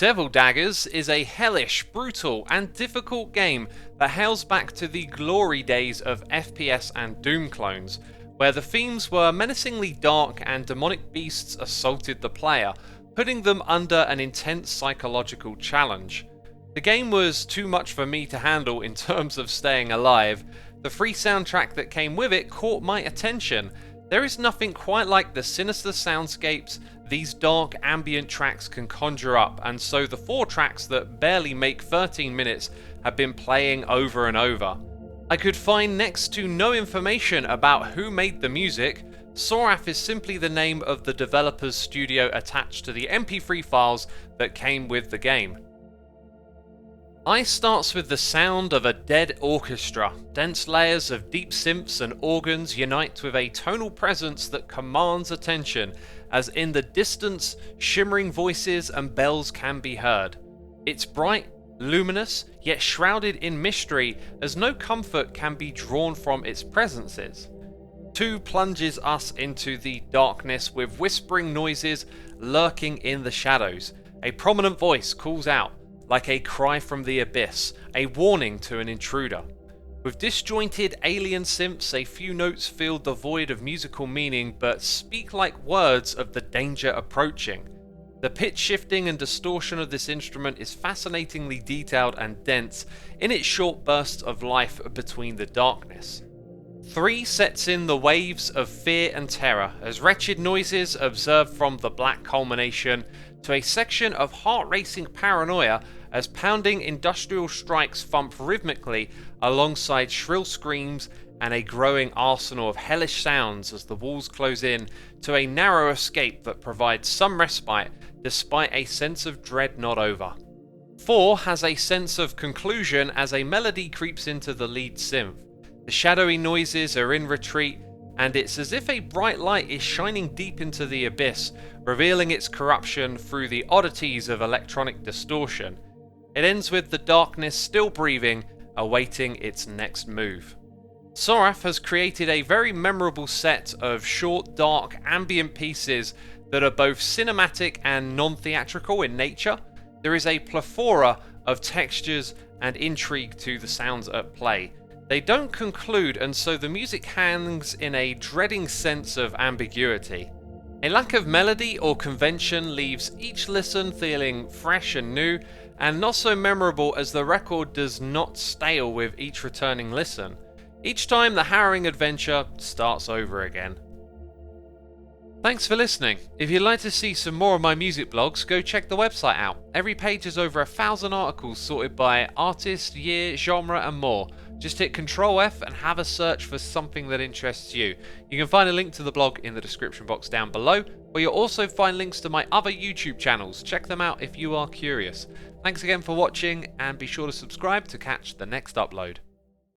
Devil Daggers is a hellish, brutal and difficult game that hails back to the glory days of FPS and Doom clones, where the themes were menacingly dark and demonic beasts assaulted the player, putting them under an intense psychological challenge. The game was too much for me to handle in terms of staying alive. The free soundtrack that came with it caught my attention. There is nothing quite like the sinister soundscapes these dark ambient tracks can conjure up, and so the 4 tracks that barely make 13 minutes have been playing over and over. I could find next to no information about who made the music. Sorath is simply the name of the developer's studio attached to the MP3 files that came with the game. I starts with the sound of a dead orchestra. Dense layers of deep synths and organs unite with a tonal presence that commands attention, as in the distance, shimmering voices and bells can be heard. It's bright, luminous, yet shrouded in mystery, as no comfort can be drawn from its presences. 2 plunges us into the darkness with whispering noises lurking in the shadows. A prominent voice calls out, like a cry from the abyss, a warning to an intruder. With disjointed alien synths, a few notes fill the void of musical meaning but speak like words of the danger approaching. The pitch shifting and distortion of this instrument is fascinatingly detailed and dense in its short bursts of life between the darkness. 3 sets in the waves of fear and terror as wretched noises observed from the black culmination to a section of heart-racing paranoia as pounding industrial strikes thump rhythmically alongside shrill screams and a growing arsenal of hellish sounds as the walls close in to a narrow escape that provides some respite despite a sense of dread not over. 4 has a sense of conclusion as a melody creeps into the lead synth. The shadowy noises are in retreat, and it's as if a bright light is shining deep into the abyss, revealing its corruption through the oddities of electronic distortion. It ends with the darkness still breathing, awaiting its next move. Sorath has created a very memorable set of short, dark, ambient pieces that are both cinematic and non-theatrical in nature. There is a plethora of textures and intrigue to the sounds at play. They don't conclude, and so the music hangs in a dreading sense of ambiguity. A lack of melody or convention leaves each listen feeling fresh and new, and not so memorable as the record does not stale with each returning listen. Each time the harrowing adventure starts over again. Thanks for listening. If you'd like to see some more of my music blogs, go check the website out. Every page has over 1,000 articles sorted by artist, year, genre and more. Just hit Ctrl F and have a search for something that interests you. You can find a link to the blog in the description box down below, where you'll also find links to my other YouTube channels. Check them out if you are curious. Thanks again for watching, and be sure to subscribe to catch the next upload.